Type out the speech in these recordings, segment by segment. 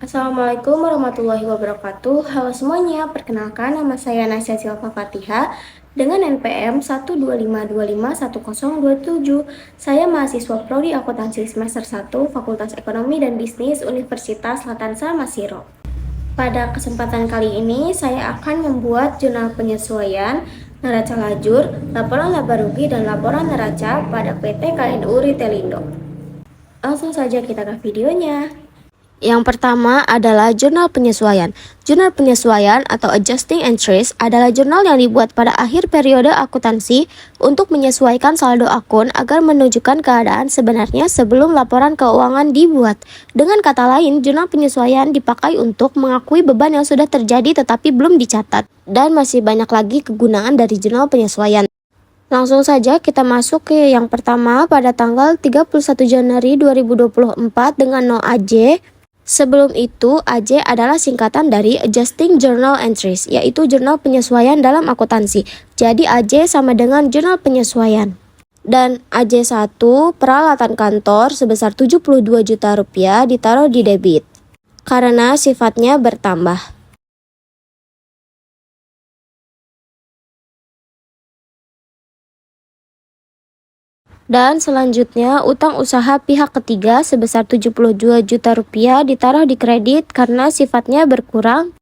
Assalamualaikum warahmatullahi wabarakatuh. Halo semuanya, perkenalkan nama saya Nasya Silva Fatiha dengan NPM 125251027. Saya mahasiswa Prodi Akuntansi semester 1 Fakultas Ekonomi dan Bisnis Universitas Latansa Masiro. Pada kesempatan kali ini, saya akan membuat jurnal penyesuaian neraca lajur, laporan laba rugi, dan laporan neraca pada PT KNU Ritelindo. Langsung saja kita ke videonya. Yang pertama adalah jurnal penyesuaian. Jurnal penyesuaian atau adjusting entries adalah jurnal yang dibuat pada akhir periode akuntansi untuk menyesuaikan saldo akun agar menunjukkan keadaan sebenarnya sebelum laporan keuangan dibuat. Dengan kata lain, jurnal penyesuaian dipakai untuk mengakui beban yang sudah terjadi tetapi belum dicatat. Dan masih banyak lagi kegunaan dari jurnal penyesuaian. Langsung saja kita masuk ke yang pertama pada tanggal 31 Januari 2024 dengan no AJ. Sebelum itu, AJ adalah singkatan dari Adjusting Journal Entries, yaitu jurnal penyesuaian dalam akuntansi. Jadi AJ sama dengan jurnal penyesuaian. Dan AJ1 peralatan kantor sebesar 72 juta rupiah ditaruh di debit karena sifatnya bertambah. Dan selanjutnya, utang usaha pihak ketiga sebesar 72 juta rupiah ditaruh di kredit karena sifatnya berkurang.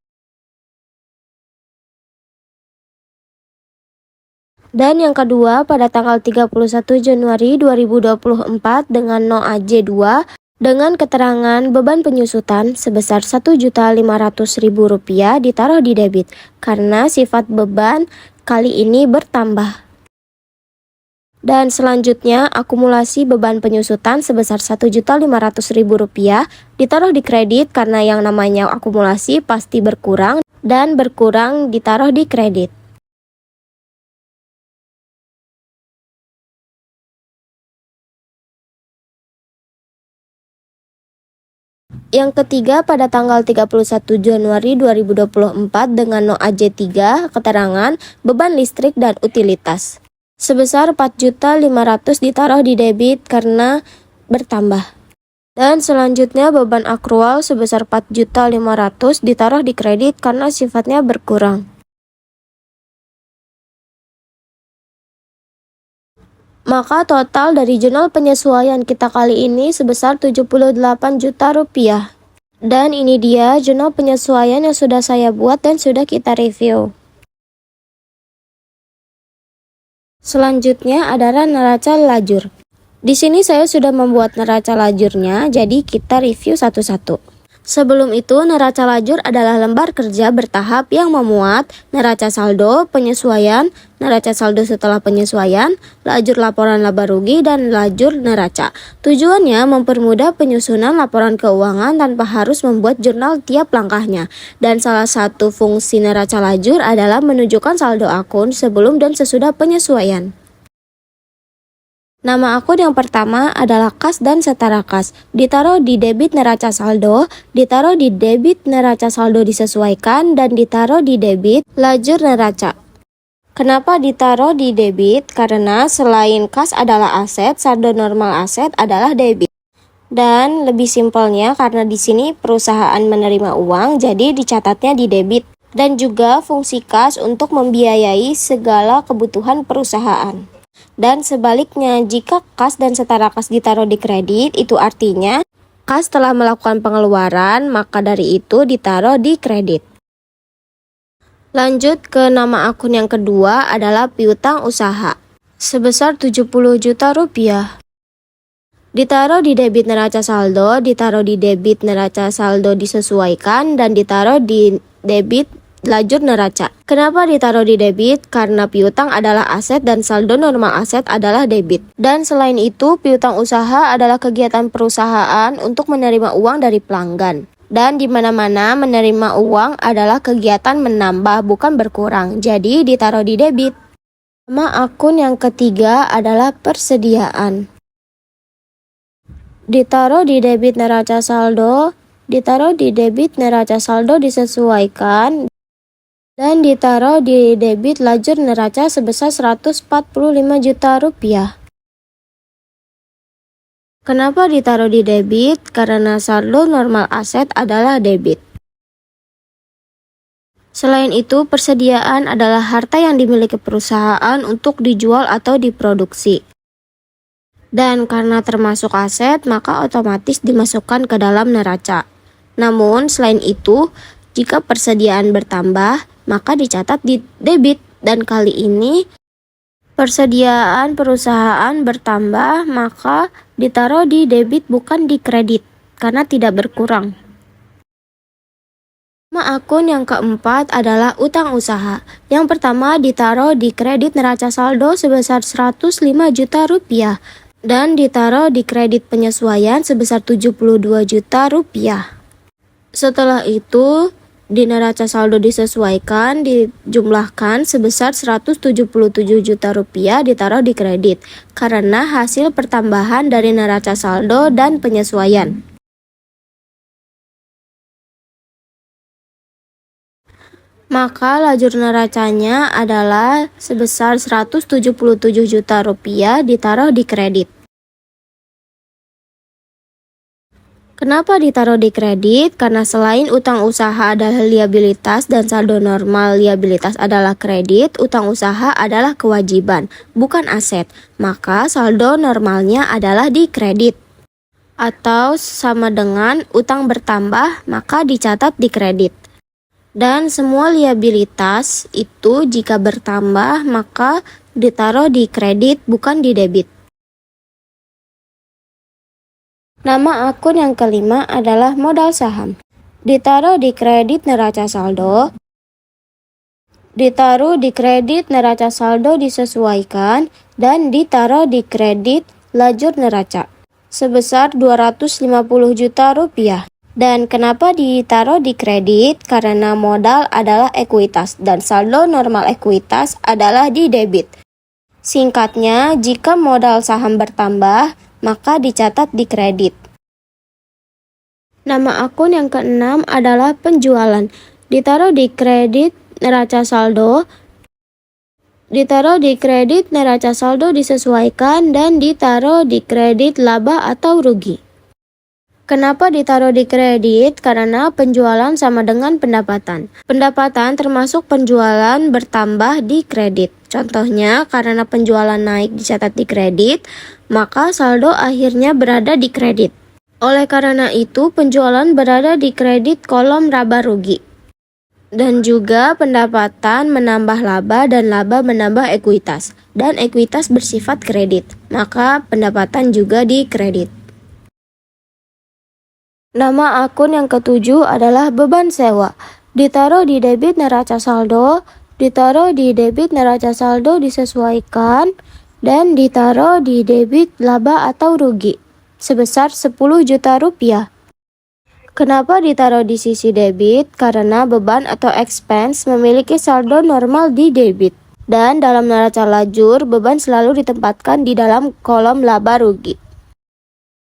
Dan yang kedua, pada tanggal 31 Januari 2024 dengan no AJ2 dengan keterangan beban penyusutan sebesar Rp1.500.000 ditaruh di debit karena sifat beban kali ini bertambah. Dan selanjutnya, akumulasi beban penyusutan sebesar Rp1.500.000 ditaruh di kredit karena yang namanya akumulasi pasti berkurang dan berkurang ditaruh di kredit. Yang ketiga pada tanggal 31 Januari 2024 dengan no AJ3 keterangan beban listrik dan utilitas sebesar Rp4.500.000 ditaruh di debit karena bertambah. Dan selanjutnya beban akrual sebesar Rp4.500.000 ditaruh di kredit karena sifatnya berkurang. Maka total dari jurnal penyesuaian kita kali ini sebesar Rp78 juta. Dan ini dia jurnal penyesuaian yang sudah saya buat dan sudah kita review. Selanjutnya adalah neraca lajur. Di sini saya sudah membuat neraca lajurnya, jadi kita review satu-satu. Sebelum itu, neraca lajur adalah lembar kerja bertahap yang memuat neraca saldo, penyesuaian, neraca saldo setelah penyesuaian, lajur laporan laba rugi, dan lajur neraca. Tujuannya mempermudah penyusunan laporan keuangan tanpa harus membuat jurnal tiap langkahnya. Dan salah satu fungsi neraca lajur adalah menunjukkan saldo akun sebelum dan sesudah penyesuaian. Nama akun yang pertama adalah kas dan setara kas. Ditaruh di debit neraca saldo, ditaruh di debit neraca saldo disesuaikan, dan ditaruh di debit lajur neraca. Kenapa ditaruh di debit? Karena selain kas adalah aset, saldo normal aset adalah debit. Dan lebih simpelnya karena di sini perusahaan menerima uang, jadi dicatatnya di debit. Dan juga fungsi kas untuk membiayai segala kebutuhan perusahaan. Dan sebaliknya, jika kas dan setara kas ditaruh di kredit, itu artinya kas telah melakukan pengeluaran, maka dari itu ditaruh di kredit. Lanjut ke nama akun yang kedua adalah piutang usaha, sebesar Rp70 juta. Ditaruh di debit neraca saldo, ditaruh di debit neraca saldo disesuaikan, dan ditaruh di debit lajur neraca. Kenapa ditaruh di debit? Karena piutang adalah aset dan saldo normal aset adalah debit. Dan selain itu, piutang usaha adalah kegiatan perusahaan untuk menerima uang dari pelanggan. Dan di mana-mana menerima uang adalah kegiatan menambah bukan berkurang. Jadi ditaruh di debit. Nama akun yang ketiga adalah persediaan. Ditaruh di debit neraca saldo, ditaruh di debit neraca saldo disesuaikan, dan ditaruh di debit lajur neraca sebesar Rp145 juta. Kenapa ditaruh di debit? Karena saldo normal aset adalah debit. Selain itu, persediaan adalah harta yang dimiliki perusahaan untuk dijual atau diproduksi. Dan karena termasuk aset, maka otomatis dimasukkan ke dalam neraca. Namun, selain itu, jika persediaan bertambah, maka dicatat di debit. Dan kali ini, persediaan perusahaan bertambah, maka ditaruh di debit bukan di kredit, karena tidak berkurang. Nama akun yang keempat adalah utang usaha. Yang pertama ditaruh di kredit neraca saldo sebesar 105 juta rupiah dan ditaruh di kredit penyesuaian sebesar 72 juta rupiah. Setelah itu, di neraca saldo disesuaikan dijumlahkan sebesar 177 juta rupiah ditaruh di kredit karena hasil pertambahan dari neraca saldo dan penyesuaian. Maka lajur neracanya adalah sebesar 177 juta rupiah ditaruh di kredit. Kenapa ditaruh di kredit? Karena selain utang usaha adalah liabilitas dan saldo normal liabilitas adalah kredit, utang usaha adalah kewajiban, bukan aset. Maka saldo normalnya adalah di kredit. Atau sama dengan utang bertambah, maka dicatat di kredit. Dan semua liabilitas itu jika bertambah, maka ditaruh di kredit, bukan di debit. Nama akun yang kelima adalah modal saham. Ditaruh di kredit neraca saldo. Ditaruh di kredit neraca saldo disesuaikan dan ditaruh di kredit lajur neraca sebesar 250 juta rupiah. Dan kenapa ditaruh di kredit? Karena modal adalah ekuitas dan saldo normal ekuitas adalah di debit. Singkatnya, jika modal saham bertambah, maka dicatat di kredit. Nama akun yang keenam adalah penjualan. Ditaruh di kredit neraca saldo. Ditaruh di kredit neraca saldo disesuaikan dan ditaruh di kredit laba atau rugi. Kenapa ditaruh di kredit? Karena penjualan sama dengan pendapatan. Pendapatan termasuk penjualan bertambah di kredit. Contohnya, karena penjualan naik dicatat di kredit, maka saldo akhirnya berada di kredit. Oleh karena itu, penjualan berada di kredit kolom laba rugi. Dan juga pendapatan menambah laba dan laba menambah ekuitas. Dan ekuitas bersifat kredit, maka pendapatan juga di kredit. Nama akun yang ketujuh adalah beban sewa. Ditaruh di debit neraca saldo. Ditaruh di debit neraca saldo disesuaikan dan ditaruh di debit laba atau rugi sebesar 10 juta rupiah. Kenapa ditaruh di sisi debit? Karena beban atau expense memiliki saldo normal di debit. Dan dalam neraca lajur, beban selalu ditempatkan di dalam kolom laba rugi.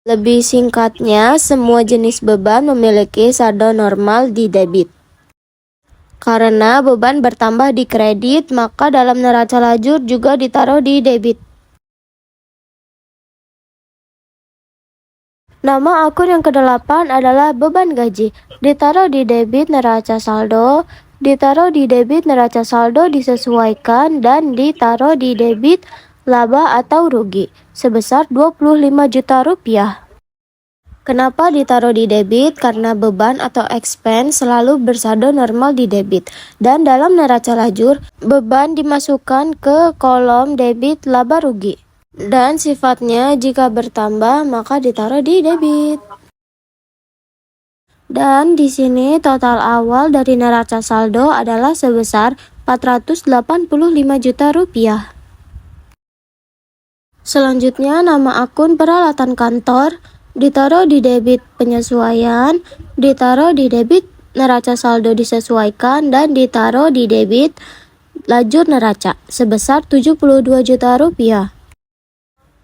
Lebih singkatnya, semua jenis beban memiliki saldo normal di debit. Karena beban bertambah di kredit, maka dalam neraca lajur juga ditaruh di debit. Nama akun yang kedelapan adalah beban gaji. Ditaruh di debit neraca saldo. Ditaruh di debit neraca saldo disesuaikan dan ditaruh di debit laba atau rugi sebesar 25 juta rupiah. Kenapa ditaruh di debit? Karena beban atau expense selalu bersaldo normal di debit. Dan dalam neraca lajur, beban dimasukkan ke kolom debit laba rugi. Dan sifatnya jika bertambah maka ditaruh di debit. Dan di sini total awal dari neraca saldo adalah sebesar 485 juta rupiah. Selanjutnya nama akun peralatan kantor. Ditaruh di debit penyesuaian, ditaruh di debit neraca saldo disesuaikan, dan ditaruh di debit lajur neraca sebesar 72 juta rupiah.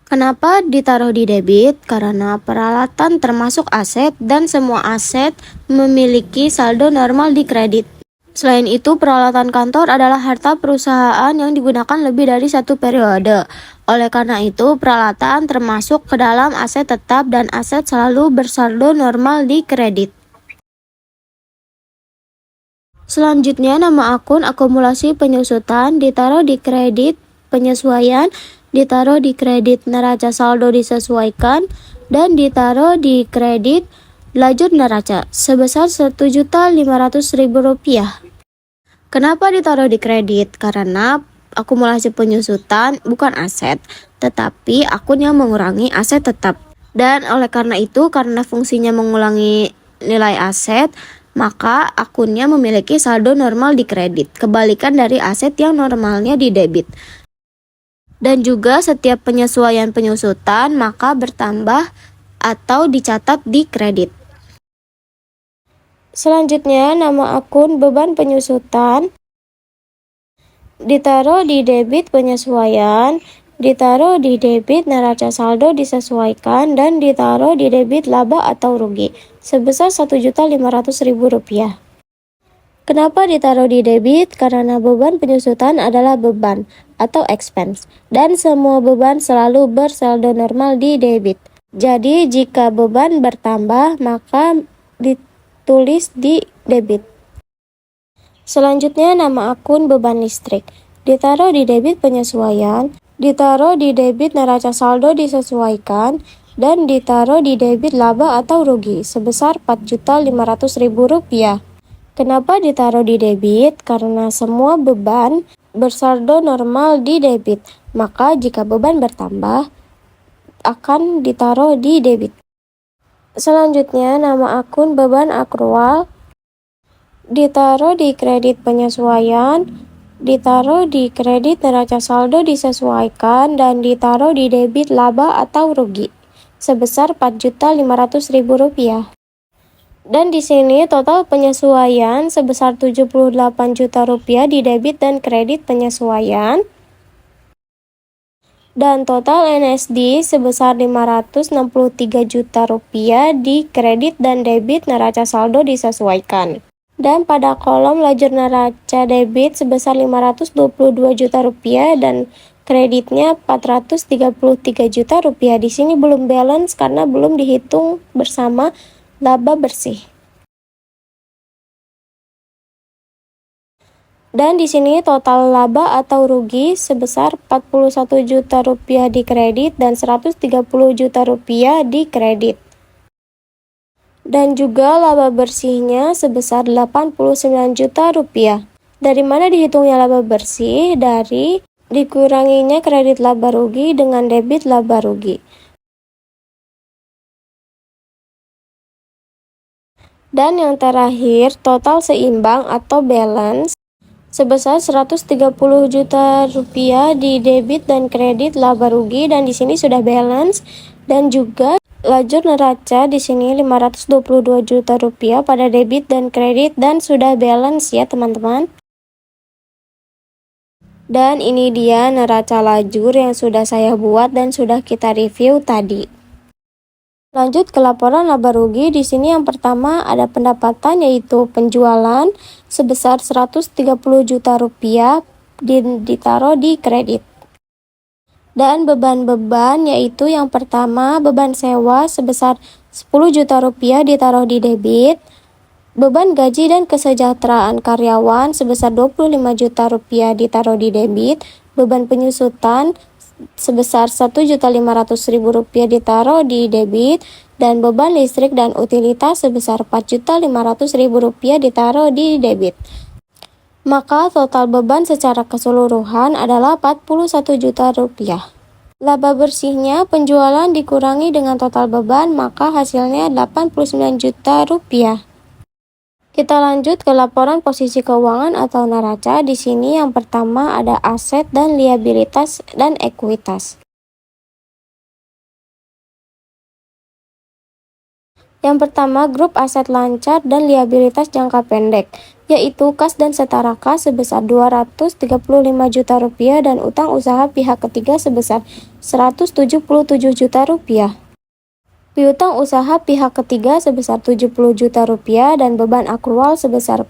Kenapa ditaruh di debit? Karena peralatan termasuk aset dan semua aset memiliki saldo normal di kredit. Selain itu, peralatan kantor adalah harta perusahaan yang digunakan lebih dari satu periode. Oleh karena itu, peralatan termasuk ke dalam aset tetap dan aset selalu bersaldo normal di kredit. Selanjutnya, nama akun akumulasi penyusutan ditaruh di kredit penyesuaian, ditaruh di kredit neraca saldo disesuaikan, dan ditaruh di kredit lajur neraca sebesar Rp1.500.000. Kenapa ditaruh di kredit? Karena akumulasi penyusutan bukan aset, tetapi akun yang mengurangi aset tetap. Dan oleh karena itu, karena fungsinya mengulangi nilai aset, maka akunnya memiliki saldo normal di kredit, kebalikan dari aset yang normalnya di debit. Dan juga setiap penyesuaian penyusutan maka bertambah atau dicatat di kredit. Selanjutnya, nama akun beban penyusutan ditaruh di debit penyesuaian, ditaruh di debit neraca saldo disesuaikan, dan ditaruh di debit laba atau rugi sebesar Rp1.500.000. Kenapa ditaruh di debit? Karena beban penyusutan adalah beban atau expense, dan semua beban selalu bersaldo normal di debit. Jadi, jika beban bertambah, maka ditulis di debit. Selanjutnya, nama akun beban listrik ditaruh di debit penyesuaian, ditaruh di debit neraca saldo disesuaikan, dan ditaruh di debit laba atau rugi sebesar Rp4.500.000. Kenapa ditaruh di debit? Karena semua beban bersaldo normal di debit, maka jika beban bertambah akan ditaruh di debit. Selanjutnya, nama akun beban akrual ditaruh di kredit penyesuaian, ditaruh di kredit neraca saldo disesuaikan, dan ditaruh di debit laba atau rugi sebesar Rp4.500.000. Dan di sini total penyesuaian sebesar Rp78 juta di debit dan kredit penyesuaian. Dan total NSD sebesar Rp563 juta di kredit dan debit neraca saldo disesuaikan. Dan pada kolom lajur neraca debit sebesar Rp522 juta dan kreditnya Rp433 juta. Di sini belum balance karena belum dihitung bersama laba bersih. Dan di sini total laba atau rugi sebesar Rp41 juta di kredit dan Rp130 juta di kredit. Dan juga laba bersihnya sebesar Rp89 juta. Dari mana dihitungnya laba bersih? Dari dikuranginya kredit laba rugi dengan debit laba rugi. Dan yang terakhir, total seimbang atau balance sebesar Rp130 juta di debit dan kredit laba rugi, dan di sini sudah balance. Dan juga lajur neraca di sini Rp522 juta pada debit dan kredit dan sudah balance ya teman-teman. Dan ini dia neraca lajur yang sudah saya buat dan sudah kita review tadi. Lanjut ke laporan laba rugi. Di sini yang pertama ada pendapatan yaitu penjualan sebesar Rp130 juta ditaruh di kredit. Dan beban-beban yaitu yang pertama beban sewa sebesar Rp10 juta ditaruh di debit. Beban gaji dan kesejahteraan karyawan sebesar Rp25 juta ditaruh di debit. Beban penyusutan sebesar Rp1.500.000 ditaruh di debit, dan beban listrik dan utilitas sebesar Rp4.500.000 ditaruh di debit. Maka total beban secara keseluruhan adalah Rp41 juta. Laba bersihnya penjualan dikurangi dengan total beban, maka hasilnya Rp89 juta. Kita lanjut ke laporan posisi keuangan atau neraca. Di sini yang pertama ada aset dan liabilitas dan ekuitas. Yang pertama, grup aset lancar dan liabilitas jangka pendek, yaitu kas dan setara kas sebesar Rp235 juta dan utang usaha pihak ketiga sebesar Rp177 juta. Piutang usaha pihak ketiga sebesar Rp70 juta dan beban akrual sebesar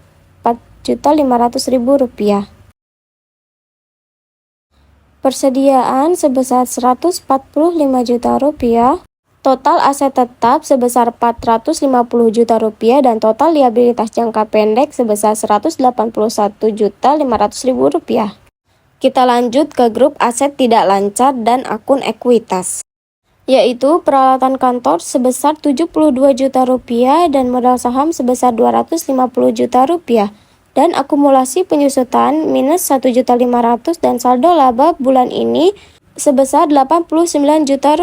Rp14.500.000. Persediaan sebesar Rp145 juta, total aset tetap sebesar Rp450 juta dan total liabilitas jangka pendek sebesar Rp181.500.000. Kita lanjut ke grup aset tidak lancar dan akun ekuitas, yaitu peralatan kantor sebesar Rp72 juta dan modal saham sebesar Rp250 juta dan akumulasi penyusutan minus Rp1.500.000 dan saldo laba bulan ini sebesar Rp89 juta.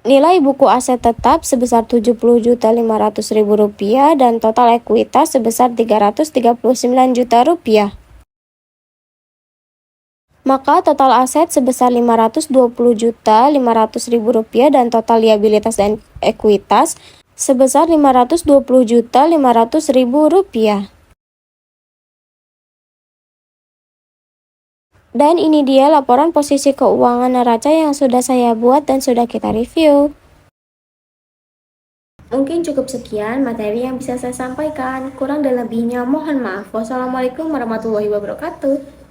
Nilai buku aset tetap sebesar Rp70.500.000 dan total ekuitas sebesar Rp339 juta. Maka total aset sebesar Rp520.500.000 dan total liabilitas dan ekuitas sebesar Rp520.500.000. Dan ini dia laporan posisi keuangan neraca yang sudah saya buat dan sudah kita review. Mungkin cukup sekian materi yang bisa saya sampaikan. Kurang dan lebihnya mohon maaf. Wassalamualaikum warahmatullahi wabarakatuh.